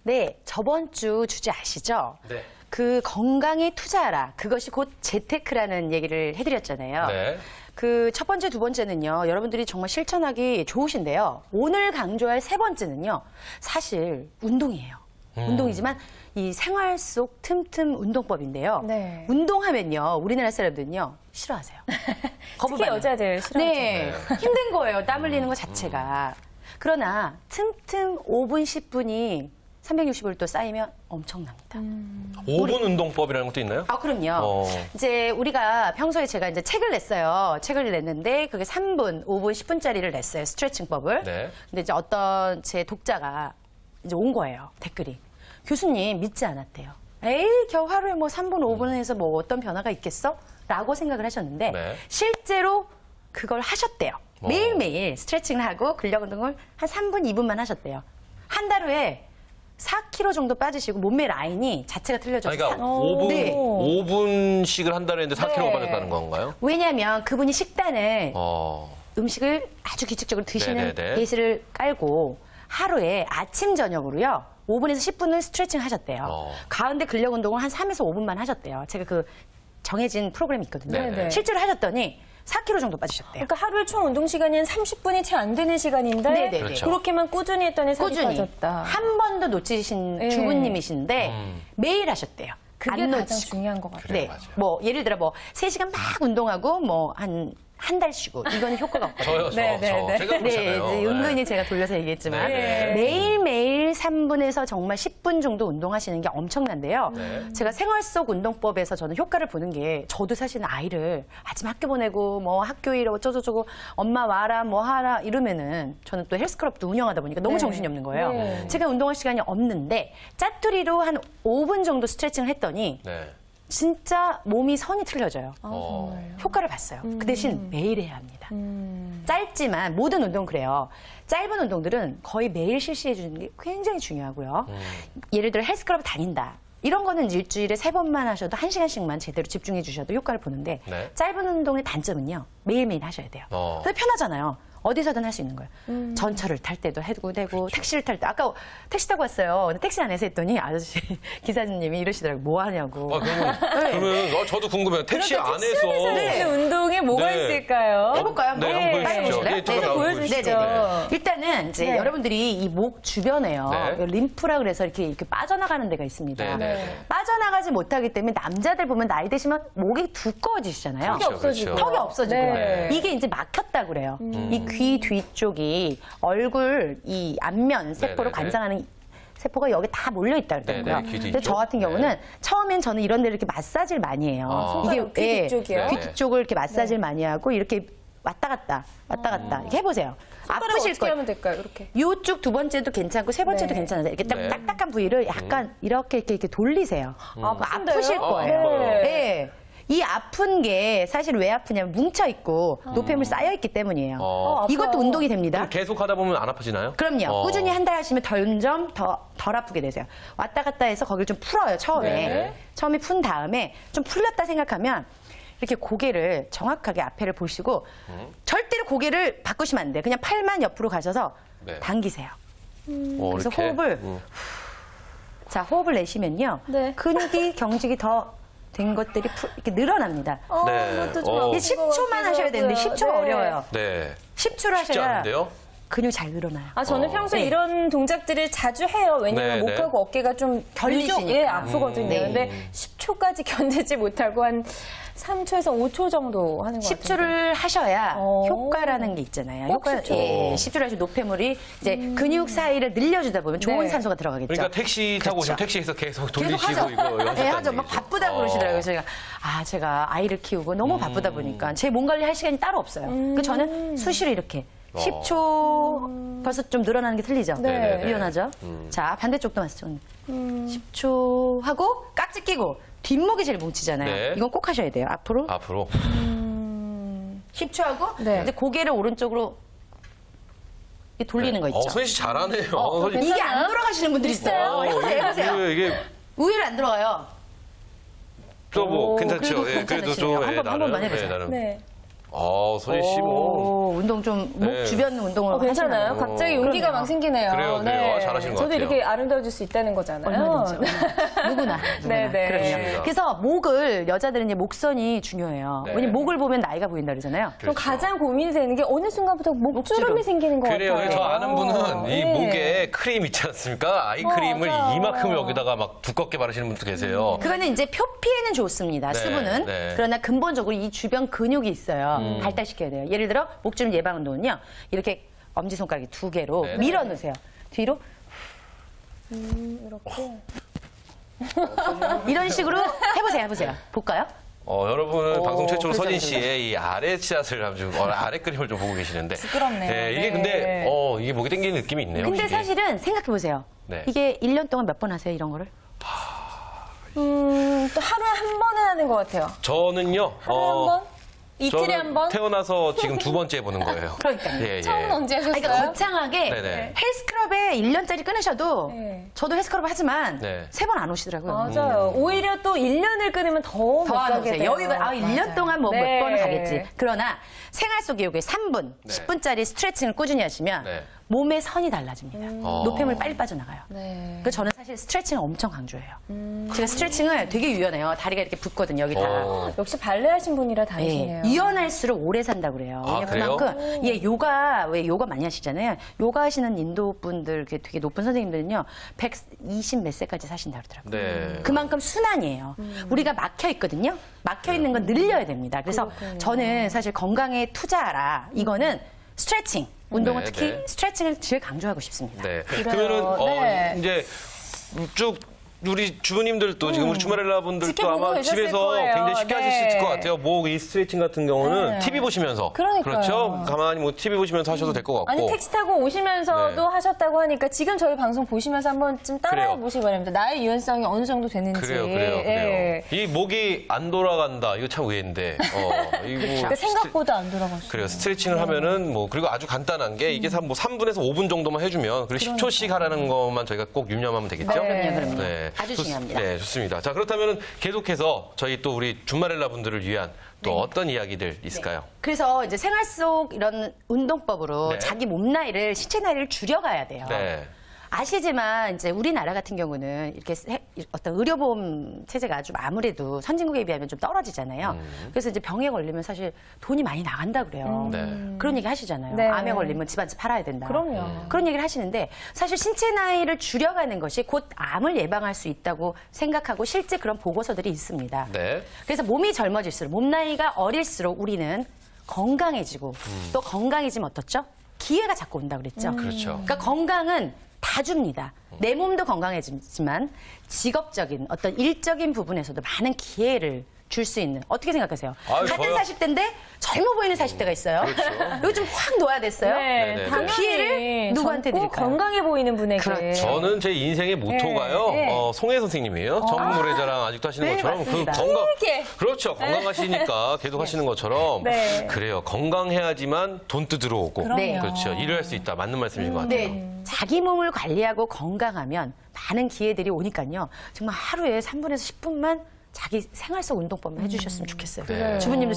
네, 저번 주 주제 아시죠? 네. 그 건강에 투자하라. 그것이 곧 재테크라는 얘기를 해드렸잖아요. 네. 그 첫 번째, 두 번째는요. 여러분들이 정말 실천하기 좋으신데요. 오늘 강조할 세 번째는요. 사실 운동이에요. 운동이지만 이 생활 속 틈틈 운동법인데요. 네. 운동하면요. 우리나라 사람들은요. 싫어하세요. 특히 여자들 싫어하죠. 네. 힘든 거예요. 땀 흘리는 것 자체가. 그러나 틈틈 5분, 10분이 365일 또 쌓이면 엄청납니다. 5분 운동법이라는 것도 있나요? 아, 그럼요. 이제 우리가 평소에 제가 이제 책을 냈어요. 책을 냈는데 그게 3분, 5분, 10분짜리를 냈어요. 스트레칭법을. 네. 근데 이제 어떤 제 독자가 이제 온 거예요. 댓글이. 교수님 믿지 않았대요. 에이, 겨우 하루에 뭐 3분, 5분 해서 뭐 어떤 변화가 있겠어? 라고 생각을 하셨는데 네. 실제로 그걸 하셨대요. 매일매일 스트레칭을 하고 근력 운동을 한 3분, 2분만 하셨대요. 한 달 후에 4kg 정도 빠지시고 몸매 라인이 자체가 틀려져서 그러니까 5분, 네. 5분씩을 한 달에 했는데 4kg가 네. 빠졌다는 건가요? 왜냐하면 그분이 식단을 음식을 아주 규칙적으로 드시는 네네네. 베이스를 깔고 하루에 아침 저녁으로요 5분에서 10분을 스트레칭 하셨대요. 가운데 근력 운동을 한 3에서 5분만 하셨대요. 제가 그 정해진 프로그램이 있거든요. 네네. 실제로 하셨더니 4kg 정도 빠지셨대요. 그러니까 하루에 총 운동 시간이 한 30분이 채 안 되는 시간인데 네네네. 그렇죠. 그렇게만 꾸준히 했더니 살이 꾸준히 빠졌다. 한 번도 놓치신 네. 주부님이신데 매일 하셨대요. 그게 안 가장 놓치고. 중요한 것 같아요. 네. 맞아요. 뭐 예를 들어 뭐 3시간 막 운동하고 뭐 한 달 쉬고 이거는 효과가 없거든요. 저요, 네, 네, 네. 제가 네, 그렇잖아요. 이제 은근히 제가 돌려서 얘기했지만 네. 매일매일 3분에서 정말 10분 정도 운동하시는 게 엄청난데요. 네. 제가 생활 속 운동법에서 저는 효과를 보는 게 저도 사실 아이를 아침 학교 보내고 뭐 학교 일 어쩌고저쩌고 엄마 와라 뭐 하라 이러면은 저는 또 헬스클럽도 운영하다 보니까 너무 네. 정신이 없는 거예요. 네. 제가 운동할 시간이 없는데 짜투리로 한 5분 정도 스트레칭을 했더니 네. 진짜 몸이 선이 틀려져요. 정말요? 효과를 봤어요. 그 대신 매일 해야 합니다. 짧지만 모든 운동 그래요. 짧은 운동들은 거의 매일 실시해 주는 게 굉장히 중요하고요. 예를 들어 헬스클럽 다닌다. 이런 거는 일주일에 3번만 하셔도 1시간씩만 제대로 집중해 주셔도 효과를 보는데 네. 짧은 운동의 단점은요. 매일매일 하셔야 돼요. 그래서 편하잖아요. 어디서든 할 수 있는 거예요. 전철을 탈 때도 해도 되고 그렇죠. 택시를 탈 때 아까 택시 타고 왔어요. 근데 택시 안에서 했더니 아저씨 기사님이 이러시더라고요. 뭐 하냐고. 그러면 저도 궁금해요. 택시 안에서 네. 운동에 뭐가 네. 있을까요? 해볼까요? 네, 한번 보여주시죠. 보실래요? 네, 잠깐 네, 보여주시죠. 보여주시죠. 일단은 이제 네. 여러분들이 이 목 주변에요. 네. 림프라 그래서 이렇게 빠져나가는 데가 있습니다. 네, 네, 네. 빠져나가지 못하기 때문에 남자들 보면 나이 드시면 목이 두꺼워지시잖아요. 턱이 없어지고. 그렇죠. 턱이 없어지고요. 네. 이게 이제 막혔다 그래요. 이 귀 뒤쪽이 얼굴 이 안면 세포를 네네네. 관장하는 세포가 여기 다 몰려 있다 그러더라고요. 네네, 귀 근데 저 뒤쪽. 같은 경우는 네. 처음엔 저는 이런 데를 이렇게 마사지를 많이 해요. 손가락, 귀 예, 뒤쪽이요? 귀 네. 뒤쪽을 이렇게 마사지를 많이 하고 이렇게 왔다 갔다 이렇게 해보세요. 손가락 아프실 어떻게 거예요. 하면 될까요? 이렇게. 요쪽 두 번째도 괜찮고 세 번째도 네. 괜찮아요. 이렇게 네. 딱딱한 부위를 약간 이렇게 돌리세요. 아픈데요? 아프실 거예요. 네. 네. 이 아픈 게 사실 왜 아프냐면 뭉쳐있고 노폐물 쌓여있기 때문이에요. 아파요. 이것도 운동이 됩니다. 그럼 계속 하다 보면 안 아프지나요? 그럼요. 꾸준히 한 달 하시면 점점 덜 아프게 되세요. 왔다 갔다 해서 거기를 좀 풀어요, 처음에. 네. 처음에 푼 다음에 좀 풀렸다 생각하면 이렇게 고개를 정확하게 앞에를 보시고 절대로 고개를 바꾸시면 안 돼요. 그냥 팔만 옆으로 가셔서 네. 당기세요. 그래서 이렇게. 호흡을 자, 호흡을 내쉬면요. 네. 근육이 경직이 더 된 것들이 이렇게 늘어납니다. 네. 그것도 좀 어. 이게 아픈 것 10초만 하셔야 되는데 같더라고요. 10초 네. 어려워요. 네. 10초를 쉽지 하셔야 않은데요? 근육이 잘 늘어나요. 아, 저는 평소에 네. 이런 동작들을 자주 해요. 왜냐면 네, 목하고 어깨가 좀 결리시니까. 예, 아프거든요. 네. 근데 10초까지 견디지 못하고 한 3초에서 5초 정도 하는 것 같아요. 10초를 하셔야 오. 효과라는 게 있잖아요. 꼭 10초. 예, 10초를 하시면 노폐물이 이제 근육 사이를 늘려주다 보면 좋은 네. 산소가 들어가겠죠. 그러니까 택시 타고 오시면 그렇죠. 택시에서 계속 계속 돌리시고 하죠. 이거 하셨다는 네, 하죠. 막 얘기죠. 바쁘다고 그러시더라고요. 저희가 제가 아이를 키우고 너무 바쁘다 보니까 제 몸 관리할 시간이 따로 없어요. 그 저는 수시로 이렇게 10초 벌써 좀 늘어나는 게 틀리죠. 네. 유연하죠. 자, 반대쪽도 마찬가지. 10초 하고 깍지 끼고 뒷목이 제일 뭉치잖아요. 네. 이건 꼭 하셔야 돼요. 앞으로 앞으로. 10초 하고 네. 이제 고개를 오른쪽으로 이렇게 돌리는 거 있죠. 선희 씨 잘하네요. 이게 안 돌아가시는 분들이 있어요. 해보세요. 해보세요. 이게 의외로 안 들어가요. 또 뭐 오, 괜찮죠. 그래도 예, 그래도 괜찮으시네요. 좀 한 번만 해보세요. 나름. 네. 소진 씨 뭐. 운동 좀 목 네. 주변 운동을 괜찮아요? 하시나요? 갑자기 용기가 그럼요. 막 생기네요. 그래요. 잘하시는 것 저도 같아요. 이렇게 아름다워질 수 있다는 거잖아요. 얼마든지. 누구나. 네, 네. 그럼요. 맞습니다. 그래서 목을 여자들은 이제 목선이 중요해요. 네. 왜냐면 목을 보면 나이가 보인다 그러잖아요. 그럼 가장 고민이 되는 게 어느 순간부터 목주름이 생기는 것 그래요. 같아요. 저 아는 분은 이 네. 목에 크림 있지 않습니까? 아이크림을 맞아요. 이만큼 여기다가 막 두껍게 바르시는 분도 계세요. 그거는 이제 표피에는 좋습니다. 네, 수분은. 네. 그러나 근본적으로 이 주변 근육이 있어요. 발달시켜야 돼요. 예를 들어 목주름 예방 운동은요. 이렇게 엄지손가락이 2개로 네. 밀어 넣으세요. 뒤로 이렇게. 이런 식으로 해보세요. 볼까요? 여러분은 오, 방송 최초로 그렇죠, 서진 그렇죠. 씨의 이 아래 씨앗을 아주 아래 그림을 좀 보고 계시는데. 부끄럽네요. 네, 이게 네. 근데 이게 목이 땡기는 느낌이 있네요. 근데 확실히. 사실은 생각해보세요. 네. 이게 1년 동안 몇 번 하세요, 이런 거를? 또 하루에 한 번은 하는 것 같아요. 저는요. 하루에 한 번? 이틀에 저는 한 번? 태어나서 지금 2번째 보는 거예요. 그러니까요. 예, 예. 처음은 언제 하셨어요? 아니, 그러니까 거창하게 네네. 헬스클럽에 1년짜리 끊으셔도 네. 저도 헬스클럽 하지만 네. 3번 안 오시더라고요. 맞아요. 오히려 또 1년을 끊으면 더 못 더 안 가게 오세요. 돼요. 여유가 1년 맞아요. 동안 뭐 몇 네. 번은 가겠지. 그러나 생활 속 요구에 3분, 네. 10분짜리 스트레칭을 꾸준히 하시면 네. 몸의 선이 달라집니다. 노폐물 빨리 빠져나가요. 네. 그래서 저는 사실 스트레칭을 엄청 강조해요. 제가 스트레칭을 되게 유연해요. 다리가 이렇게 붙거든요, 여기 다. 역시 발레 하신 분이라 예, 다르시네요. 유연할수록 오래 산다고 그래요. 아, 왜냐면 그래요? 그만큼 왜 요가 많이 하시잖아요. 요가 하시는 인도 분들 되게 높은 선생님들은요 120 몇 세까지 사신다 그러더라고요. 네. 그만큼 순환이에요. 우리가 막혀 있거든요. 막혀 있는 건 늘려야 됩니다. 그래서 저는 사실 건강에 투자하라. 이거는 스트레칭 운동은 네, 특히 네. 스트레칭을 제일 강조하고 싶습니다. 네. 그래요. 그러면은 네. 이제 쭉 우리 주부님들도 지금 우리 주말렐라 분들도 지켜보고 아마 계셨을 집에서 거예요. 굉장히 쉽게 네. 하실 수 있을 것 같아요. 목 이 스트레칭 같은 경우는 네. TV 보시면서 그러니까요. 그렇죠. 가만히 뭐 TV 보시면서 하셔도 될 것 같고. 아니 택시 타고 오시면서도 네. 하셨다고 하니까 지금 저희 방송 보시면서 한번 좀 따라해 그래요. 보시기 바랍니다. 나의 유연성이 어느 정도 되는지. 그래요. 예. 이 목이 안 돌아간다. 이거 참 의외인데. 이거 그러니까 생각보다 안 돌아갔어요. 그래요. 스트레칭을 하면은 뭐 그리고 아주 간단한 게 이게 뭐 3분에서 5분 정도만 해주면 그리고 10초씩 하라는 것만 저희가 꼭 유념하면 되겠죠. 네. 그럼요. 네. 아주 중요합니다. 네, 좋습니다. 자, 그렇다면 계속해서 저희 또 우리 주말렐라 분들을 위한 또 어떤 이야기들 있을까요? 그래서 이제 생활 속 이런 운동법으로 네. 자기 몸 나이를, 신체 나이를 줄여가야 돼요. 네. 아시지만 이제 우리나라 같은 경우는 이렇게 어떤 의료보험 체제가 좀 아무래도 선진국에 비하면 좀 떨어지잖아요. 그래서 이제 병에 걸리면 사실 돈이 많이 나간다 그래요. 네. 그런 얘기 하시잖아요. 네. 암에 걸리면 집안집 팔아야 된다. 그럼요. 그런 얘기를 하시는데 사실 신체 나이를 줄여가는 것이 곧 암을 예방할 수 있다고 생각하고 실제 그런 보고서들이 있습니다. 네. 그래서 몸이 젊어질수록 몸 나이가 어릴수록 우리는 건강해지고 또 건강해지면 어떻죠? 기회가 자꾸 온다 그랬죠. 그렇죠. 그러니까 건강은 다 줍니다. 내 몸도 건강해지지만 직업적인 어떤 일적인 부분에서도 많은 기회를 줄 수 있는 어떻게 생각하세요? 아유, 같은 저요. 40대인데 젊어 보이는 40대가 있어요. 이거 좀 확 놓아야 됐어요. 네네. 네, 그 당연히 기회를 누구한테 젊고 드릴까요? 건강해 보이는 분에게. 그렇죠. 저는 제 인생의 모토가요. 네, 네. 송혜 선생님이에요. 전국 노래자랑 아직도 하시는 네, 것처럼 맞습니다. 길게. 그렇죠. 건강하시니까 계속 하시는 것처럼 네. 그래요. 건강해야지만 돈도 들어오고 그럼요. 그렇죠. 일을 할 수 있다. 맞는 말씀인 것 같아요. 네, 자기 몸을 관리하고 건강하면 많은 기회들이 오니까요. 정말 하루에 3분에서 10분만 자기 생활 속 운동법만 해주셨으면 좋겠어요. 네. 주부님도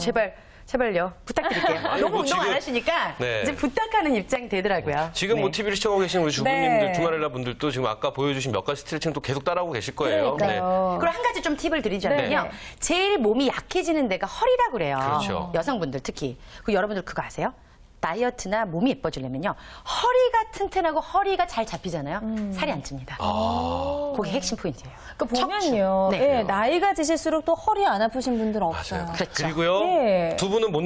제발요. 부탁드릴게요. 아니, 너무 뭐 운동 안 지금- 하시니까 네. 이제 부탁하는 입장이 되더라고요. 지금 네. 뭐 TV를 시청하고 계신 우리 주부님들, 네. 주말렐라 분들도 지금 아까 보여주신 몇 가지 스트레칭도 계속 따라하고 계실 거예요. 그러니까요. 그리고 한 가지 좀 팁을 드리자면요. 네. 제일 몸이 약해지는 데가 허리라고 그래요. 그렇죠. 여성분들 특히. 그 여러분들 그거 아세요? 다이어트나 몸이 예뻐지려면요. 허리가 튼튼하고 허리가 잘 잡히잖아요. 살이 안 찝니다. 그게 핵심 포인트예요. 그러니까 보면요. 척추. 네. 예, 나이가 드실수록 또 허리 안 아프신 분들 없어요. 맞아요. 그렇죠. 그리고요, 네. 두 분은 못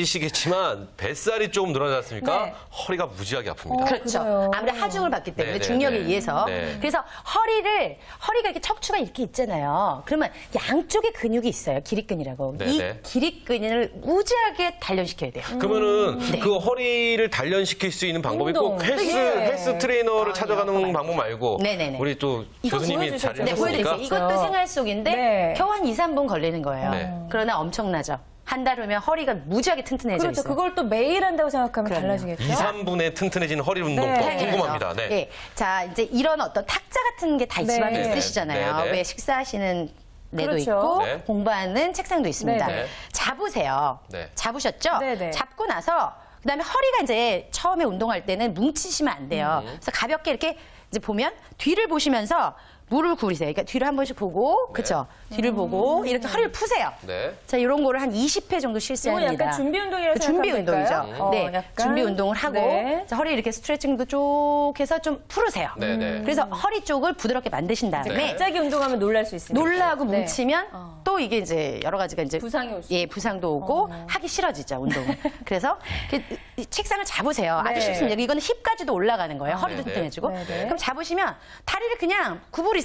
느끼시겠지만 뱃살이 조금 늘어나지 않습니까? 네. 허리가 무지하게 아픕니다. 그렇죠. 그래요. 아무래도 하중을 받기 때문에 네, 네, 중력에 네. 의해서. 네. 그래서 허리가 이렇게 척추가 이렇게 있잖아요. 그러면 양쪽에 근육이 있어요. 기립근이라고. 네, 이 네. 기립근을 무지하게 단련시켜야 돼요. 그러면은 그 허리를 단련시킬 수 있는 방법이 운동. 꼭 헬스, 네. 헬스 트레이너를 찾아가는 그거 방법 말고 네네네. 우리 또 이거 교수님이 보여주셨죠? 자리를 네, 하셨으니까 보여드릴게요. 이것도 생활 속인데 네. 겨우 한 2, 3분 걸리는 거예요. 네. 그러나 엄청나죠. 한 달 후면 허리가 무지하게 튼튼해져 그렇죠. 있어요. 그걸 또 매일 한다고 생각하면 그럼요. 달라지겠죠. 2, 3분에 튼튼해진 허리 운동법 네. 궁금합니다. 네. 자, 이제 이런 어떤 탁자 같은 게 다 집안에 네. 있으시잖아요. 네, 네. 왜 식사하시는 내도 그렇죠. 있고 네. 공부하는 책상도 있습니다. 네. 잡으세요. 네. 잡으셨죠? 네. 잡고 나서 그다음에 허리가 이제 처음에 운동할 때는 뭉치시면 안 돼요. 그래서 가볍게 이렇게 이제 보면 뒤를 보시면서 무릎을 구부리세요. 그러니까 뒤를 한 번씩 보고, 그렇죠? 뒤를 보고 이렇게 허리를 푸세요. 네. 자, 이런 거를 한 20회 정도 실시합니다. 이거 약간 준비 운동이라고 준비 생각하면 운동이죠. 될까요? 네, 약간. 준비 운동을 하고 네. 자, 허리 이렇게 스트레칭도 쭉 해서 좀 풀으세요. 네, 네. 그래서 허리 쪽을 부드럽게 만드신 다음에 네. 갑자기 운동하면 놀랄 수 있습니다. 놀라고 네. 뭉치면 또 이게 이제 여러 가지가 이제 부상이 올 수. 예, 부상도 오고 하기 싫어지죠, 운동은. 그래서 이렇게 이 책상을 잡으세요. 아주 네. 쉽습니다. 이거는 힙까지도 올라가는 거예요. 허리도 네, 네. 튼튼해지고. 네, 네. 그럼 잡으시면 다리를 그냥 구부리세요.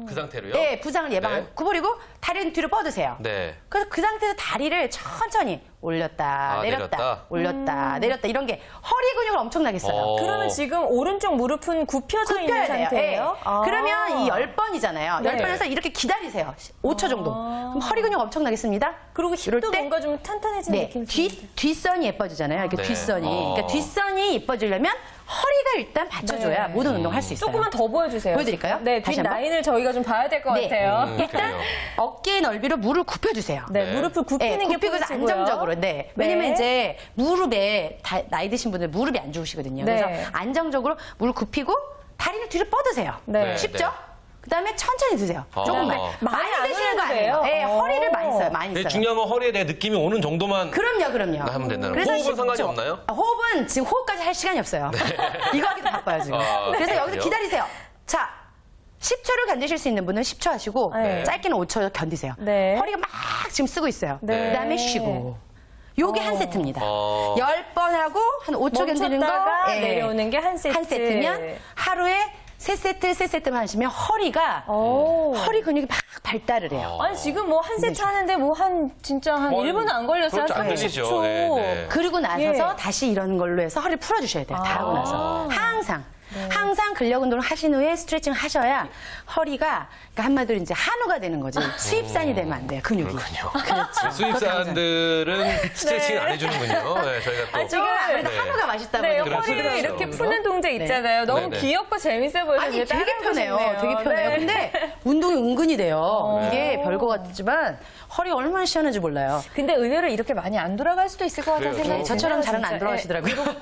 그 상태로요? 네, 부상을 예방하고 네. 구부리고 다리는 뒤로 뻗으세요. 네. 그래서 그 상태에서 다리를 천천히 올렸다, 아, 내렸다, 내렸다? 올렸다, 내렸다 이런 게 허리 근육을 엄청나게 써요. 어. 그러면 지금 오른쪽 무릎은 굽혀져 있는 굽혀야 돼요. 상태예요? 예. 아. 그러면 이 10번이잖아요. 네. 10번에서 이렇게 기다리세요. 5초 정도. 그럼 허리 근육 엄청나게 씁니다. 그리고 이럴 힙도 때 뭔가 좀 탄탄해지는 네, 느낌이 드는데. 뒷선이 예뻐지잖아요. 이렇게 네. 뒷선이. 어. 그러니까 뒷선이 예뻐지려면 허리가 일단 받쳐줘야 네. 모든 운동 할 수 있어요. 조금만 더 보여주세요. 보여드릴까요? 네, 다시 뒷 한번? 라인을 저희가 좀 봐야 될 것 네. 같아요. 일단 그래요. 어깨 넓이로 무릎을 굽혀주세요. 네, 네. 무릎을 굽히는 게 굽히고 포인트고요. 안정적으로. 네. 왜냐면 네. 이제 무릎에 나이 드신 분들 무릎이 안 좋으시거든요. 네. 그래서 안정적으로 무릎 굽히고 다리를 뒤로 뻗으세요. 네. 쉽죠? 네. 그다음에 천천히 드세요. 어. 조금만. 많이 안 드시는 거 올려도 아니에요. 돼요? 네, 어. 허리를 많이 써요. 많이 근데 써요. 중요한 건 허리에 대한 느낌이 오는 정도만 그럼요. 하면 된다는 그래서 거예요. 호흡은 상관이 쉽죠? 없나요? 아, 호흡은 지금 호흡까지 할 시간이 없어요. 이거 하기도 바빠요, 지금. 아, 그래서 여기서 그래요? 기다리세요. 자, 10초를 견디실 수 있는 분은 10초 하시고, 네. 짧게는 5초 견디세요. 네. 허리가 막 지금 쓰고 있어요. 네. 그 다음에 쉬고. 요게 한 세트입니다. 10번 하고 한 5초 견디는 거. 멈췄다가 예. 내려오는 게 한 세트. 한 세트면 하루에 3세트만 하시면 허리가, 오. 허리 근육이 막 발달을 해요. 아니 지금 뭐 한 세트 하는데 뭐 한 진짜 한 뭐 1분은 안 걸렸어요. 그렇죠, 안 한 걸리죠. 30초. 네, 네. 그리고 나서서 예. 다시 이런 걸로 해서 허리를 풀어주셔야 돼요. 다 하고 나서. 항상. 네. 항상 근력 운동을 하신 후에 스트레칭 하셔야 허리가, 그러니까 한마디로 이제 한우가 되는 거지. 수입산이 되면 안 돼요, 근육이. 그렇죠. 수입사들은 스트레칭 안 해주는군요. 네, 저희가 또. 아, 지금 아무래도 네. 한우가 맛있다 네, 보니까. 그렇죠, 허리를 그렇죠. 이렇게 푸는 동작 있잖아요. 너무 네네. 귀엽고 재밌어 보여서 아니, 이제 되게 따라해보고 편해요. 싶네요. 되게 편해요. 네. 근데 운동이 은근히 돼요. 이게 별거 같지만 허리가 얼마나 시원한지 몰라요. 근데 의외로 이렇게 많이 안 돌아갈 수도 있을 것 같다는 그래요. 생각이 네, 저처럼 드네요, 잘은 안 진짜. 돌아가시더라고요.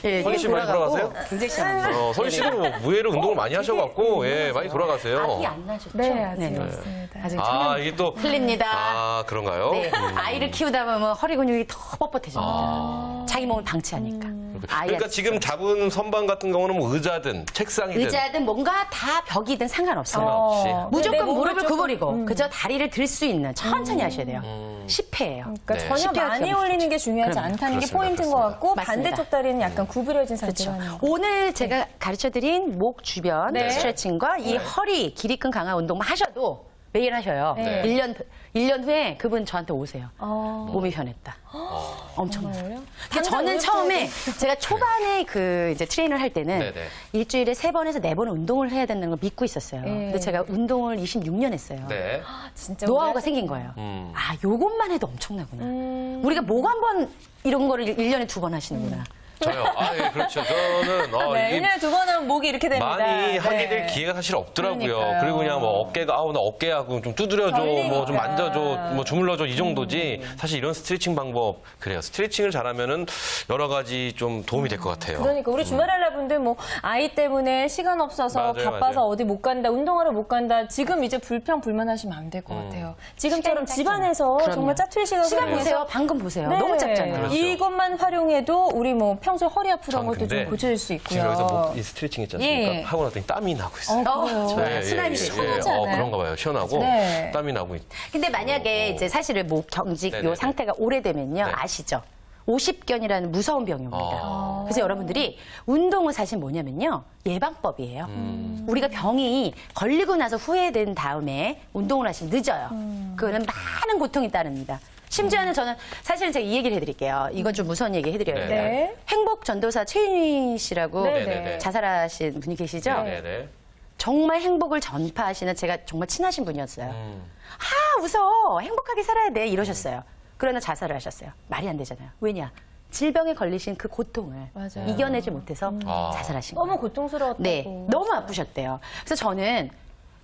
예, 선희 씨 많이 돌아가세요? 굉장히 시원합니다. 선희 씨는 뭐 무예로 운동을 많이 하셔갖고, 예, 많이 돌아가세요. 아기 안 나셨죠? 네, 아직 네네. 없습니다. 아직 아, 이게 또. 틀립니다. 아, 그런가요? 네, 아이를 키우다 보면 허리 근육이 더 뻣뻣해집니다. 자기 몸을 방치하니까. 그러니까 지금 잡은 선반 같은 경우는 뭐 의자든 책상이든. 의자든 뭔가 다 벽이든 상관없어요. 없이. 네, 내 무조건 몸을 무릎을 조금, 구부리고 그저 다리를 들 수 있는 천천히 하셔야 돼요. 10회예요. 그러니까 네. 전혀 10회가 많이 기억나죠. 올리는 게 중요하지 그럼, 않다는 게 그렇습니다, 포인트인 것 그렇습니다. 같고 맞습니다. 반대쪽 다리는 약간 구부려진 상태로 하는 거. 오늘 제가 가르쳐드린 목 주변 네. 스트레칭과 이 허리 길이끈 강화 운동만 하셔도 매일 하셔요. 네. 1년 후에 그분 저한테 오세요. 어. 몸이 변했다. 엄청. 정말요? 그러니까 저는 처음에 제가 초반에 그 이제 트레이너를 할 때는 네네. 일주일에 3번에서 4번 운동을 해야 된다는 걸 믿고 있었어요. 네. 근데 제가 운동을 26년 했어요. 네. 진짜 노하우가 오래 생긴 거예요. 아, 요것만 해도 엄청나구나. 음. 우리가 목 한 번 이런 거를 1년에 2번 하시는구나. 저요. 아, 예, 그렇죠. 저는, 네, 이게 1년에 2번 하면 목이 이렇게 됩니다. 많이 하게 네. 될 기회가 사실 없더라고요. 그러니까요. 그리고 그냥 뭐 어깨가, 나 어깨하고 좀 두드려줘, 뭐 좀 결리니까. 만져줘, 뭐 주물러줘 이 정도지. 사실 이런 스트레칭 방법, 그래요. 스트레칭을 잘하면은 여러 가지 좀 도움이 될 것 같아요. 그러니까 우리 주말 할라분들 뭐 아이 때문에 시간 없어서 맞아요, 바빠서 맞아요. 어디 못 간다, 운동하러 못 간다. 지금 이제 불평불만하시면 안 될 것 같아요. 지금처럼 시간이 집안에서 짧잖아요. 정말 짜투리 시간 시간 내서 보세요. 방금 보세요. 네. 너무 짧잖아요. 그렇죠. 이것만 활용해도 우리 뭐 평소에 허리 아프던 것도 좀 고쳐질 수 있고요. 지금 여기서 이 스트레칭 있지 않습니까? 예. 하고 나더니 땀이 나고 있어요. 그래요? 좋아요. 수납이 시원하지 않아요? 그런가 봐요. 시원하고 네. 땀이 나고 근데 만약에 이제 사실은 목 경직 네네네. 요 상태가 오래되면요. 네. 아시죠? 50견이라는 무서운 병이 옵니다. 그래서 여러분들이 운동은 사실 뭐냐면요. 예방법이에요. 우리가 병이 걸리고 나서 후회된 다음에 운동을 하시면 늦어요. 그거는 많은 고통이 따릅니다. 심지어는 저는 사실은 제가 이 얘기를 해드릴게요. 이건 좀 무서운 얘기 해드려야 돼요. 네. 행복 전도사 최윤희 씨라고 네네. 자살하신 분이 계시죠? 네네. 정말 행복을 전파하시는 제가 정말 친하신 분이었어요. 아, 웃어. 행복하게 살아야 돼. 이러셨어요. 그러나 자살을 하셨어요. 말이 안 되잖아요. 왜냐? 질병에 걸리신 그 고통을 맞아요. 이겨내지 못해서 아. 자살하신 거예요. 너무 고통스러웠다고. 네, 너무 아프셨대요. 그래서 저는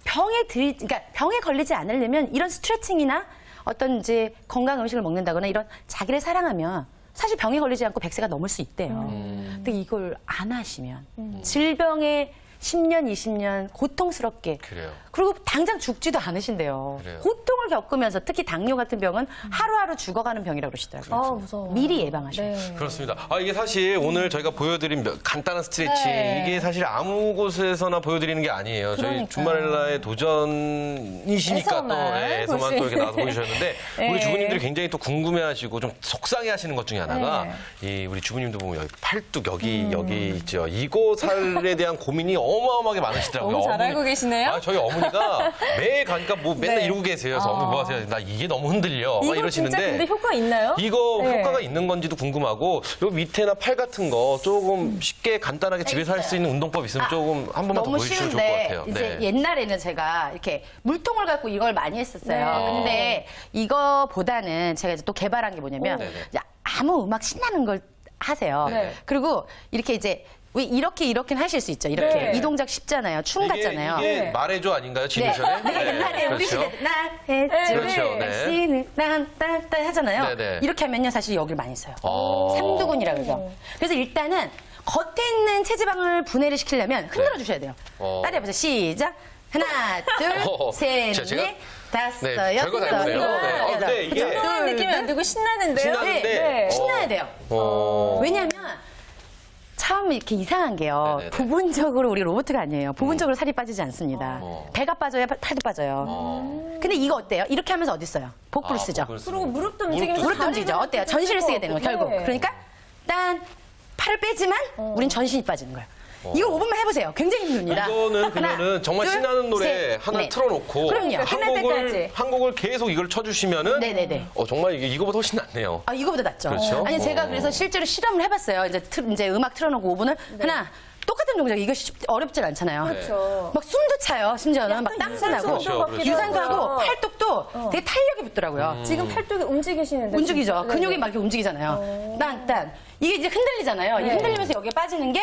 그러니까 병에 걸리지 않으려면 이런 스트레칭이나 어떤 이제 건강 음식을 먹는다거나 이런 자기를 사랑하면 사실 병에 걸리지 않고 100세가 넘을 수 있대요. 근데 이걸 안 하시면 질병에 10년, 20년 고통스럽게 그래요. 그리고 당장 죽지도 않으신대요. 그래요. 고통을 겪으면서 특히 당뇨 같은 병은 하루하루 죽어가는 병이라고 그러시더라고요. 아, 무서워. 미리 예방하셔야 돼요. 네. 그렇습니다. 이게 사실 오늘 저희가 보여드린 간단한 스트레칭 네. 이게 사실 아무 곳에서나 보여드리는 게 아니에요. 저희 그러니까요. 주말라의 도전이시니까 또 에서만 또 이렇게 나와서 보여주셨는데 네. 우리 주부님들이 굉장히 또 궁금해하시고 좀 속상해하시는 것 중에 하나가 네. 이 우리 주부님도 보면 여기 팔뚝 여기 있죠. 이곳 살에 대한 고민이 어마어마하게 많으시더라고요. 너무 잘 알고 계시네요. 저희 어머니가 매일 가니까 뭐 맨날 네. 이러고 계세요. 그래서 어머니 뭐 하세요? 나 이게 너무 흔들려. 막 이거 이러시는데. 진짜 근데 효과 있나요? 이거 네. 효과가 있는 건지도 궁금하고 요 밑에나 팔 같은 거 조금 쉽게 간단하게 집에서 할 수 있는 운동법 있으면 조금 한 번만 더 너무 보여주시면 좋을 것 쉬운데 같아요. 이제 네. 옛날에는 제가 이렇게 물통을 갖고 이걸 많이 했었어요. 네. 근데 이거보다는 제가 이제 또 개발한 게 뭐냐면 네네. 이제 아무 음악 신나는 걸 하세요. 네. 그리고 이렇게 이제 왜 이렇게는 하실 수 있죠. 이렇게 네. 이 동작 쉽잖아요. 춤 같잖아요. 이게 네. 말해줘 아닌가요? 진우션에? 네, 옛날에 우리 시대 나 해줘 그렇죠, 네. 신을 딴딴딴 하잖아요. 네네. 이렇게 하면요 사실 여기를 많이 써요. 어. 삼두근이라 그러죠. 그래서 일단은 겉에 있는 체지방을 분해를 시키려면 흔들어 주셔야 돼요. 어. 따라해보세요. 시작. 하나, 둘, 셋, 제가- 넷, 다섯, 네, 여섯, 별거 다 해보네요. 일곱, 네. 여덟. 근데 이게- 그죠? 그런 느낌이 안 들고 신나는데요? 신나는데 네. 신나야 돼요. 왜냐하면 처음 이렇게 이상한 게요. 네네네. 부분적으로 우리 로봇가 아니에요. 부분적으로 살이 빠지지 않습니다. 어. 배가 빠져야 팔도 빠져요. 근데 이거 어때요? 이렇게 하면서 어디 써요? 복부를 쓰죠. 그리고 무릎도 움직이면서 무릎도 움직이죠. 어때요? 전신을 쓰게 되는 거예요, 결국. 네. 그러니까 딴 팔을 빼지만 우린 전신이 빠지는 거예요. 이거 5분만 해보세요. 굉장히 힘듭니다. 이거는 그러면은 하나, 정말 둘, 신나는 노래 셋, 하나 넷. 틀어놓고 그럼요. 끝날 때까지. 한 곡을 계속 이걸 쳐주시면은 네네네. 정말 이거보다 훨씬 낫네요. 이거보다 낫죠. 그렇죠? 아니, 제가 어. 그래서 실제로 실험을 해봤어요. 이제 음악 틀어놓고 5분을 하나, 똑같은 동작. 이거 어렵진 않잖아요. 그렇죠. 막 숨도 차요. 심지어는 막 땀도 나고. 그렇죠, 그렇죠. 유산소하고 팔뚝도 되게 탄력이 붙더라고요. 지금 팔뚝이 움직이시는데. 움직이죠. 진짜. 근육이 네네. 막 이렇게 움직이잖아요. 딴. 이게 이제 흔들리잖아요. 이 네. 흔들리면서 여기에 빠지는 게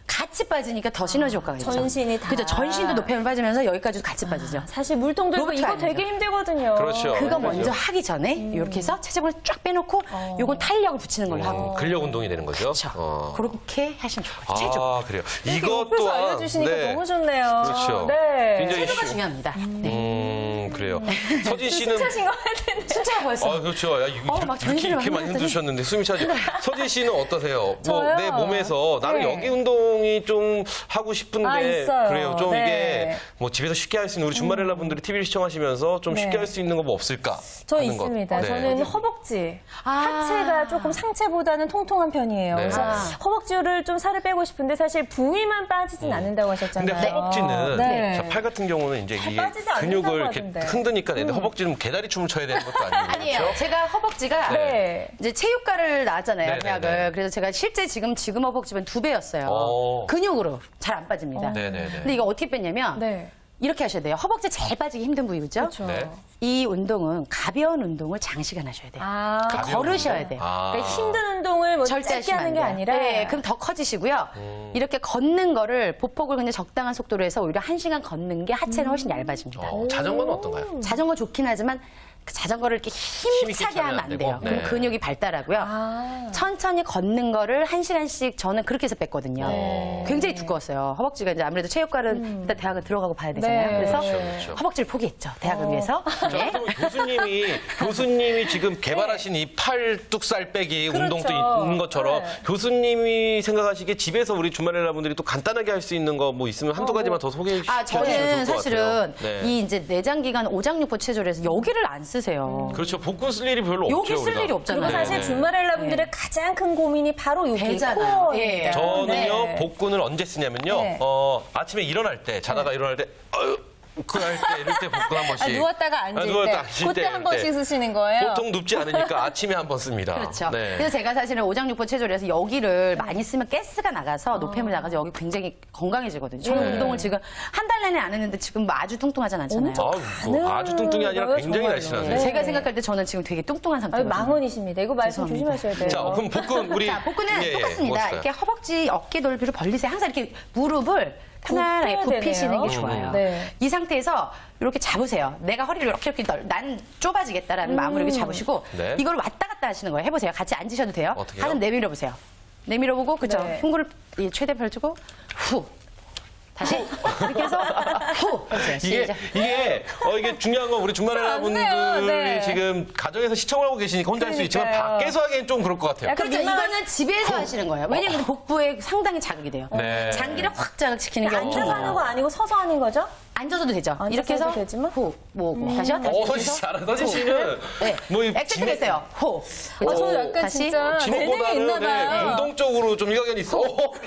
같이 빠지니까 더 시너지 효과가 있죠. 전신이 다. 그죠. 전신도 높이면 빠지면서 여기까지도 같이 빠지죠. 사실 물통 들고 로봇이 이거 아니죠. 되게 힘들거든요. 그렇죠. 그거 그렇죠. 먼저 하기 전에 이렇게 해서 체중을 쫙 빼놓고 요건 탄력을 붙이는 걸로 하고. 근력 운동이 되는 거죠. 그렇죠. 그렇게 하시면 좋아요. 체중. 그래요. 이렇게 이것 옆에서 또한 알려주시니까 너무 좋네요. 그렇죠. 네. 굉장히 체중가 중요합니다. 네. 그래요. 서진 씨는 숨차신 것 같은데. 숫자가 벌써. 그렇죠. 야, 막 이렇게 전신을 많이 흔들었더니. 흔드셨는데 숨이 차지. 서진 씨는 어떠세요? 저요? 내 몸에서 나는 네. 여기 운동이 좀 하고 싶은데 있어요. 그래요. 좀 네. 이게 뭐 집에서 쉽게 할 수 있는 우리 준마렐라 분들이 TV를 시청하시면서 좀 쉽게 네. 할 수 있는 거 뭐 없을까? 저 하는 것. 있습니다. 네. 저는 허벅지. 아. 하체가 조금 상체보다는 통통한 편이에요. 네. 그래서 아. 허벅지를 좀 살을 빼고 싶은데 사실 부위만 빠지진 않는다고 근데 하셨잖아요. 허벅지는 네. 자, 팔 같은 경우는 이제 이게 빠지지 않는다고 근육을 이렇게 하던데. 흔드니까 되는데 허벅지는 뭐 개다리 춤을 춰야 되는 것도 아니고 아니에요. 그렇죠? 제가 허벅지가 네. 이제 체육과를 나왔잖아요. 네네네. 대학을. 그래서 제가 실제 지금 허벅지는 2배였어요. 어. 근육으로 잘 안 빠집니다. 네네네. 근데 이거 어떻게 뺐냐면 네. 이렇게 하셔야 돼요. 허벅지 잘 빠지기 힘든 부위 그죠? 그렇죠. 네. 이 운동은 가벼운 운동을 장시간 하셔야 돼요. 아, 가벼운 걸으셔야 돼요. 그러니까 힘든 운동을 뭐 절대 짧게 하시면 하는 안 게 돼요. 아니라. 네, 그럼 더 커지시고요. 이렇게 걷는 거를 보폭을 그냥 적당한 속도로 해서 오히려 1시간 걷는 게 하체는 훨씬 얇아집니다. 자전거는 어떤가요? 자전거 좋긴 하지만 그 자전거를 이렇게 힘있게 힘차게 하면 안 차면 안 돼요. 되고? 그럼 네. 근육이 발달하고요. 아. 천천히 걷는 거를 1시간씩 저는 그렇게 해서 뺐거든요. 네. 굉장히 두꺼웠어요. 허벅지가 이제 아무래도 체육과는 일단 대학을 들어가고 봐야 되잖아요. 네. 그래서 그렇죠, 그렇죠. 허벅지를 포기했죠. 대학을 위해서. 자, 네. 그러면 교수님이 지금 개발하신 이 팔뚝살 빼기 그렇죠. 운동도 있는 것처럼 네. 교수님이 생각하시기에 집에서 우리 주말렐라 분들이 또 간단하게 할 수 있는 거 뭐 있으면 한두 가지만 더 소개해 주시면 좋을 저는 것 사실은 같아요. 네. 이 이제 내장기관 오장육부 체조에서 여기를 안 쓰세요. 그렇죠. 복근 쓸 일이 별로 여기 없죠. 쓸 우리가. 일이 없잖아요. 그리고 사실 네. 준마렐라 분들의 가장 큰 고민이 바로 여기 배잖아요. 코어입니다. 예. 저는요 네. 복근을 언제 쓰냐면요 네. 아침에 일어날 때 자다가 일어날 때 그럴 때 이럴 때 복근 한 번씩 누웠다가 앉을 누웠다 때. 앉을 그때 때, 한 이럴 때. 번씩 쓰시는 거예요? 보통 눕지 않으니까 아침에 한 번 씁니다. 그렇죠. 네. 그래서 제가 사실은 오장육부 체조를 해서 여기를 많이 쓰면 가스가 나가서 노폐물이 나가서 여기 굉장히 건강해지거든요. 저는 네. 운동을 지금 한 달 내내 안 했는데 지금 뭐 아주 뚱뚱하진 않잖아요. 아주 뚱뚱이 아니라 거예요, 굉장히 정말로. 날씬하세요. 네. 제가 생각할 때 저는 지금 되게 뚱뚱한 아니, 상태거든요. 망언이십니다. 이거 말씀 죄송합니다. 조심하셔야 돼요. 자, 그럼 복근 우리 자, 복근은 예, 예, 똑같습니다. 뭐 이렇게 허벅지, 어깨 넓이를 벌리세요. 항상 이렇게 무릎을 편안하게 굽혀야 굽히시는 되네요. 게 좋아요. 네. 이 상태에서 이렇게 잡으세요. 내가 허리를 이렇게 난 좁아지겠다라는 마음으로 이렇게 잡으시고 네. 이걸 왔다 갔다 하시는 거예요. 해보세요. 같이 앉으셔도 돼요. 어떻게요? 가슴 내밀어 보세요. 내밀어 보고 그죠? 네. 흉구를 최대 펼치고 후. 다시 이렇게 해서 후. 해보세요. 시작. 이게 중요한 건 우리 주말에 안 돼요. 분들이 네. 지금 가정에서 시청을 하고 계시니까 혼자 할 수 있지만 그러니까요. 밖에서 하기엔 좀 그럴 것 같아요. 약간 그렇죠. 민망한- 이거는 집에서 하시는 거예요. 왜냐면 복부에 상당히 자극이 돼요. 네. 장기를 확 자극시키는 게 앉아서 하는 거 아니고 서서 하는 거죠? 앉아서도 되죠. 앉아서 이렇게 해서 해도 되지만? 후 모으고 다시요. 다시 선희 해서 씨 잘하네. 선희 씨는 네. 뭐 이 액센트 했어요. 호. 저 약간 다시 진짜 재능이 지목보다는 있나 봐요. 운동 쪽으로 좀 일가견이 있어.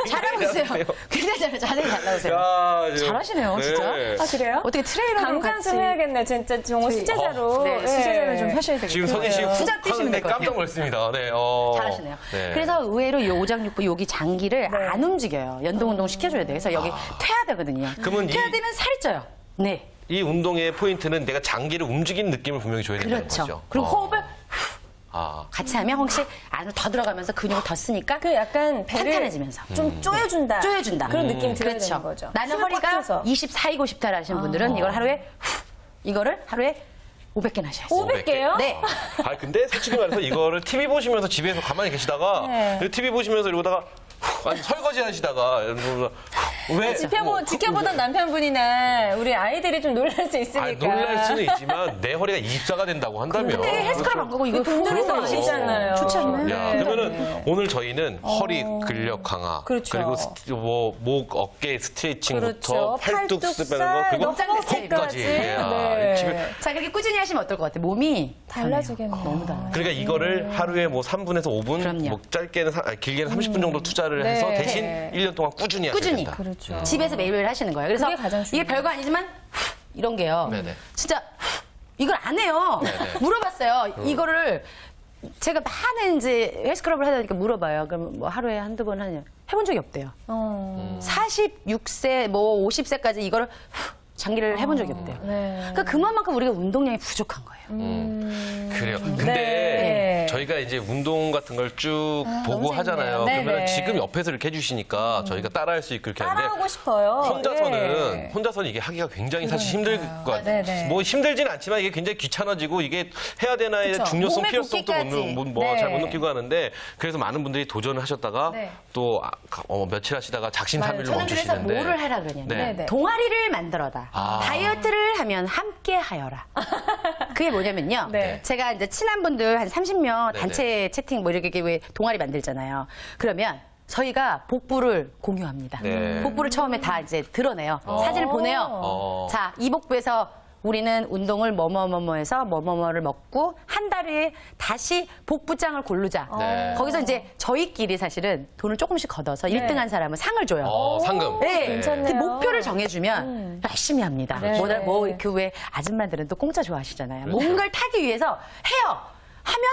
잘하고 있어요. 굉장히 잘해요. 자세히 잘 나오세요. 야, 잘하시네요, 진짜. 아, 그래요? 어떻게 트레이너로 강장 같이 좀 해야겠네. 진짜 정말 수제자로. 네, 수제자를 좀 하셔야 되겠어요. 지금 선희 씨 후자 훅 뛰시면 하는데 될것 깜짝 같아요. 놀랐습니다. 네, 잘하시네요. 네. 그래서 의외로 이 오장육부 여기 장기를 네. 안 움직여요. 연동 운동 시켜줘야 돼요. 그래서 여기 퇴화되거든요. 그러면 퇴화되면 살이 쪄요. 네. 이 운동의 포인트는 내가 장기를 움직이는 느낌을 분명히 줘야 된다는 그렇죠. 거죠. 그리고 호흡을 아. 같이 하면 혹시 안으로 더 들어가면서 근육을 더 쓰니까 그 약간 배를 탄탄해지면서. 좀 쪼여준다. 쪼여준다. 그런 느낌이 들어야 그렇죠. 되는 거죠. 나는 힘을 꽉 허리가 줘서. 24이고 싶다라 하시는 분들은 이걸 하루에 500개나 하셔야죠. 500개요? 네. 아, 근데 솔직히 말해서 이거를 TV 보시면서 집에서 가만히 계시다가 네. TV 보시면서 이러다가 아니, 설거지 하시다가 이러면서 왜 지켜보던 남편분이나 우리 아이들이 좀 놀랄 수 있으니까. 놀랄 수는 있지만 내 허리가 24가 된다고 한다면 근데 헬스클럽 안 가고 이거 동네에서 그렇죠. 아시잖아요. 좋지 않나요? 야, 네. 그러면은 오늘 저희는 허리 근력 강화, 그렇죠. 리고 목, 어깨 스트레칭부터 그렇죠. 팔뚝 빼는 거, 팔뚝살, 그리고 허벅지까지. 허벅지까지. 야, 네. 집에 자, 그렇게 꾸준히 하시면 어떨 것 같아요? 몸이 달라지겠네요. 너무 달라요. 그러니까 이거를 하루에 뭐 3분에서 5분, 그럼요. 뭐 짧게는 길게는 30분 정도 투자를 네. 해서 대신 네. 1년 동안 꾸준히 하셔야 꾸준히. 된다. 그렇죠. 집에서 매일 하시는 거예요. 그래서 그게 가장 이게 중요해요. 별거 아니지만 이런 게요. 네네. 진짜 이걸 안 해요. 네네. 물어봤어요. 이거를 제가 많은 이제 헬스클럽을 하다 보니까 물어봐요. 그럼 뭐 하루에 한두 번 하냐? 해본 적이 없대요. 46세, 뭐 50세까지 이거를 장기를 해본 적이 없대요. 네. 그러니까 그만큼 우리가 운동량이 부족한 거예요. 그래요. 근데 네. 저희가 이제 운동 같은 걸 쭉 보고 너무 하잖아요. 재밌네요. 그러면 네네. 지금 옆에서 이렇게 해주시니까 저희가 따라할 수 있고 이렇게 하는데 따라하고 싶어요. 네. 혼자서는 이게 하기가 굉장히 사실 힘들 것 같아요. 네네. 뭐 힘들진 않지만 이게 굉장히 귀찮아지고 이게 해야 되나의 그쵸. 중요성, 몸의 필요성도 붓기까지. 잘 못 네. 느끼고 하는데 그래서 많은 분들이 도전을 하셨다가 네. 또 며칠 하시다가 작심삼일로 저는 그래서 멈추시는데 뭐를 하라 그러냐면 네. 네네. 동아리를 만들어다. 아. 다이어트를 하면 함께 하여라. 그게 뭐냐면요. 네. 제가 이제 친한 분들 한 30명 네네. 단체 채팅 뭐 이렇게 왜 동아리 만들잖아요. 그러면 저희가 복부를 공유합니다. 네. 복부를 처음에 다 이제 드러내요. 사진을 보내요. 어. 자, 이 복부에서 우리는 운동을 뭐뭐뭐뭐해서 뭐뭐뭐를 먹고 한 달에 다시 복부장을 고르자. 네. 거기서 이제 저희끼리 사실은 돈을 조금씩 걷어서 네. 1등한 사람은 상을 줘요. 상금. 네. 괜찮네요. 그 목표를 정해주면 열심히 합니다. 네. 뭐 교회 아줌마들은 또 공짜 좋아하시잖아요. 뭔가를 타기 위해서 해요. 하면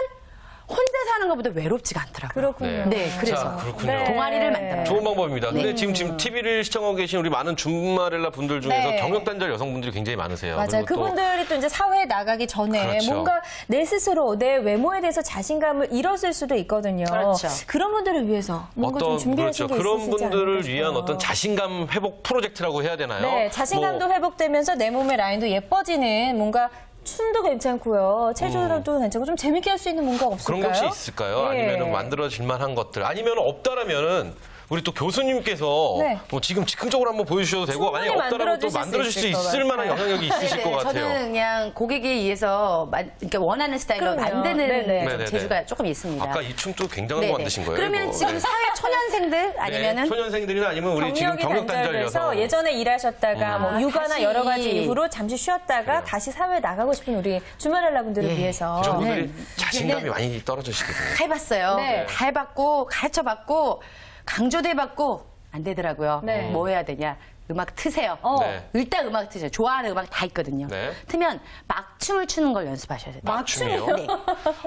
혼자서 하는 것보다 외롭지가 않더라고요. 그렇군요. 네, 그래서 자, 그렇군요. 네. 동아리를 만들어요. 좋은 방법입니다. 네. 근데 지금 TV를 시청하고 계신 우리 많은 주말렐라 분들 중에서 네. 경력단절 여성분들이 굉장히 많으세요. 맞아요. 그리고 또 그분들이 또 이제 사회에 나가기 전에 그렇죠. 뭔가 내 스스로 내 외모에 대해서 자신감을 잃었을 수도 있거든요. 그렇죠. 런 분들을 위해서 뭔가 좀 준비하신 게 그런 있으시지 않을까 분들을 싶어요. 위한 어떤 자신감 회복 프로젝트라고 해야 되나요? 네, 자신감도 뭐, 회복되면서 내 몸의 라인도 예뻐지는 뭔가 춤도 괜찮고요. 체조도 괜찮고 좀 재밌게 할 수 있는 뭔가 없을까요? 그런 것이 있을까요? 네. 아니면 만들어질 만한 것들 아니면 없다라면은 우리 또 교수님께서 네. 뭐 지금 즉흥적으로 한번 보여주셔도 되고 충분히 만약에 없다라면 또 만들어주실 수 만들어줄 수 있을 있을 것 만한 같아요. 영향력이 있으실 것 같아요. 저는 그냥 고객에 의해서 그러니까 원하는 스타일로 그럼요. 만드는 네네. 좀 네네네. 재주가 조금 있습니다. 아까 이 춤도 굉장한 네네. 거 만드신 거예요? 그러면 이거? 지금 네. 사회 초년생들 아니면은 네, 초년생들이나 아니면 우리 지금 경력이 경력단절 단절돼서 여성 예전에 일하셨다가 뭐 육아나 다시. 여러 가지 이유로 잠시 쉬었다가 다시 사회에 나가고 싶은 우리 주말렐라 분들을 예. 위해서 그런 분들이 네. 자신감이 이제는- 많이 떨어지시거든요. 해봤어요. 네. 다 해봤고 가르쳐봤고 강조도 해봤고 안 되더라고요. 네. 뭐 해야 되냐? 음악 트세요. 네. 일단 음악 트세요. 좋아하는 음악 다 있거든요. 네. 트면 막춤을 추는 걸 연습하셔야 돼요. 막춤이요? 네.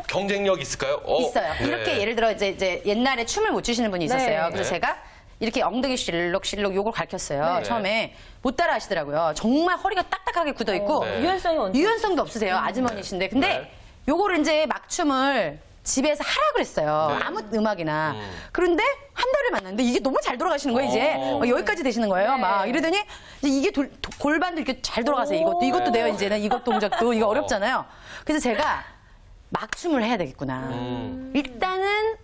경쟁력 있을까요? 있어요. 네. 이렇게 예를 들어 이제 옛날에 춤을 못 추시는 분이 있었어요. 네. 그래서 네. 제가 이렇게 엉덩이 실룩실룩 요걸 가르쳤어요. 네. 처음에 못 따라 하시더라고요. 정말 허리가 딱딱하게 굳어 있고 네. 유연성이 언제? 유연성도 없으세요. 아주머니신데. 근데 네. 요거를 이제 막춤을 집에서 하라 그랬어요. 네. 아무 음악이나. 그런데 한 달을 만났는데 이게 너무 잘 돌아가시는 거예요, 이제. 여기까지 되시는 거예요. 네. 막 이러더니 이제 이게 골반도 이렇게 잘 돌아가세요. 이것도 돼요, 이제는. 이것 동작도. 이거 어렵잖아요. 그래서 제가 막춤을 해야 되겠구나. 일단은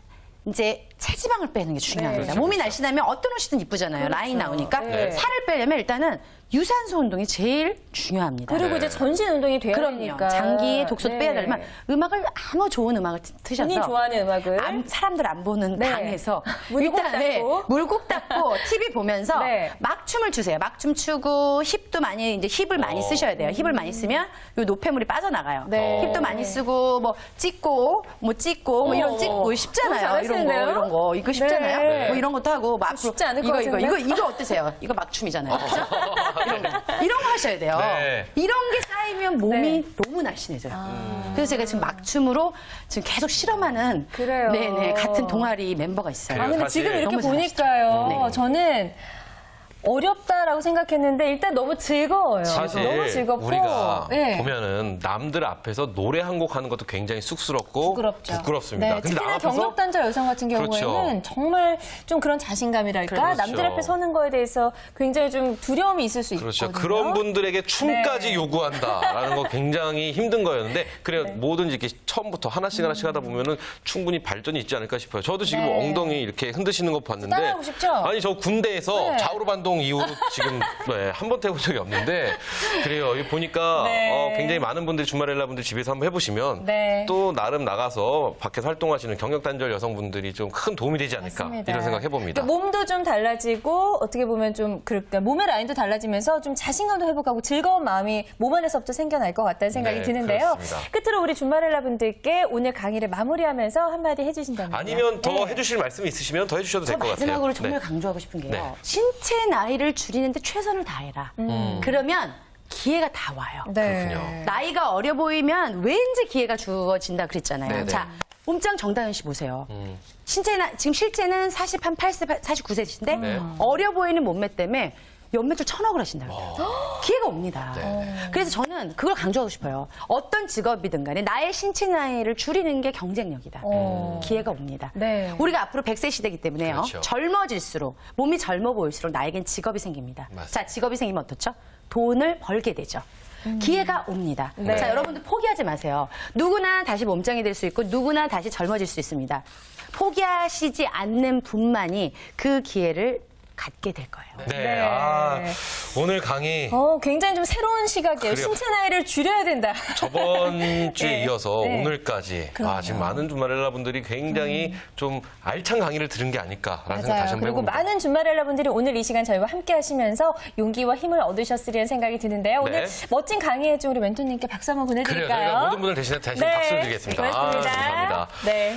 이제 체지방을 빼는 게 중요합니다. 네. 몸이 날씬하면 어떤 옷이든 이쁘잖아요. 라인 나오니까. 네. 살을 빼려면 일단은 유산소 운동이 제일 중요합니다. 그리고 이제 전신 운동이 돼야 그럼요. 되니까. 장기 독소도 네. 빼야 되려면 음악을 아무 좋은 음악을 트셔서 본인 좋아하는 음악을. 사람들 안 보는 네. 방에서 물국 일단 닫고. 물국 닫고 TV 보면서 네. 막춤을 추세요. 막춤 추고 힙도 많이 이제 힙을 많이 쓰셔야 돼요. 힙을 많이 쓰면 요 노폐물이 빠져나가요. 네. 힙도 많이 쓰고 뭐 찍고 뭐 이런 찍고 쉽잖아요. 너무 이런 잘하시는데요? 거 이런 거 이거 쉽잖아요. 네. 뭐 이런 것도 하고 막 앞으로 쉽지 않을 것 이거 어떠세요? 이거 막춤이잖아요. 그렇죠? 이런 거 하셔야 돼요. 네. 이런 게 쌓이면 몸이 네. 너무 날씬해져요. 그래서 제가 지금 막춤으로 지금 계속 실험하는 그래요. 네네 같은 동아리 멤버가 있어요. 아, 근데 사실 지금 이렇게 너무 보니까요. 네. 저는 어렵다라고 생각했는데 일단 너무 즐거워요. 사실 너무 즐겁고. 우리가 네. 보면은 남들 앞에서 노래 한 곡 하는 것도 굉장히 쑥스럽고 부끄럽죠. 부끄럽습니다. 네, 근데 남 특히나 앞에서 경력단절 여성 같은 경우에는 그렇죠. 정말 좀 그런 자신감이랄까 그렇죠. 남들 앞에 서는 거에 대해서 굉장히 좀 두려움이 있을 수 그렇죠. 있거든요. 그런 분들에게 춤까지 네. 요구한다라는 거 굉장히 힘든 거였는데 그래요. 뭐든지 이렇게 처음부터 하나씩 하다 보면은 충분히 발전이 있지 않을까 싶어요. 저도 지금 네. 엉덩이 이렇게 흔드시는 거 봤는데 따라하고 싶죠? 아니 저 군대에서 네. 좌우로 반동 이후로 지금 한 번도 해본 적이 없는데 그래요. 이거 보니까 네. 굉장히 많은 분들이 주말엘라 분들 집에서 한번 해보시면 네. 또 나름 나가서 밖에서 활동하시는 경력 단절 여성분들이 좀 큰 도움이 되지 않을까 맞습니다. 이런 생각 해봅니다. 그러니까 몸도 좀 달라지고 어떻게 보면 좀 그러니까 몸의 라인도 달라지면서 좀 자신감도 회복하고 즐거운 마음이 몸 안에서부터 생겨날 것 같다는 생각이 네, 드는데요. 그렇습니다. 끝으로 우리 주말엘라 분들께 오늘 강의를 마무리하면서 한마디 해주신다면요. 아니면 더 네. 해주실 말씀이 있으시면 더 해주셔도 될 것 같아요. 마지막으로 정말 네. 강조하고 싶은 게요. 네. 신체 나이를 줄이는데 최선을 다해라. 그러면 기회가 다 와요. 네. 그렇군요. 나이가 어려 보이면 왠지 기회가 주어진다 그랬잖아요. 네네. 자, 몸짱 정다은 씨 보세요. 지금 실제는 48세, 49세신데 네. 어려 보이는 몸매 때문에 연매출 1,000억을 하신다 그래요. 기회가 옵니다. 네. 그래서 저는 그걸 강조하고 싶어요. 어떤 직업이든 간에 나의 신체 나이를 줄이는 게 경쟁력이다. 기회가 옵니다. 네. 우리가 앞으로 100세 시대이기 때문에요. 그렇죠. 젊어질수록 몸이 젊어 보일수록 나에겐 직업이 생깁니다. 맞습니다. 자, 직업이 생기면 어떻죠? 돈을 벌게 되죠. 기회가 옵니다. 네. 자, 여러분들 포기하지 마세요. 누구나 다시 몸짱이 될 수 있고 누구나 다시 젊어질 수 있습니다. 포기하시지 않는 분만이 그 기회를 갖게 될 거예요. 네. 네. 오늘 강의 굉장히 좀 새로운 시각이에요. 그래요. 신체 나이를 줄여야 된다. 저번 주에 네. 이어서 네. 오늘까지 지금 많은 주말엘라 분들이 굉장히 좀 알찬 강의를 들은 게 아닐까라는 생각 다시 맞아요. 한번 그리고 해봅니다. 많은 주말엘라 분들이 오늘 이 시간 저희와 함께 하시면서 용기와 힘을 얻으셨으리라는 생각이 드는데요. 오늘 네. 멋진 강의해준 우리 멘토님께 박수 한번 그래요. 보내드릴까요? 저희가 모든 분들 대신에 다시 박수를 드리겠습니다. 고맙습니다. 감사합니다. 네.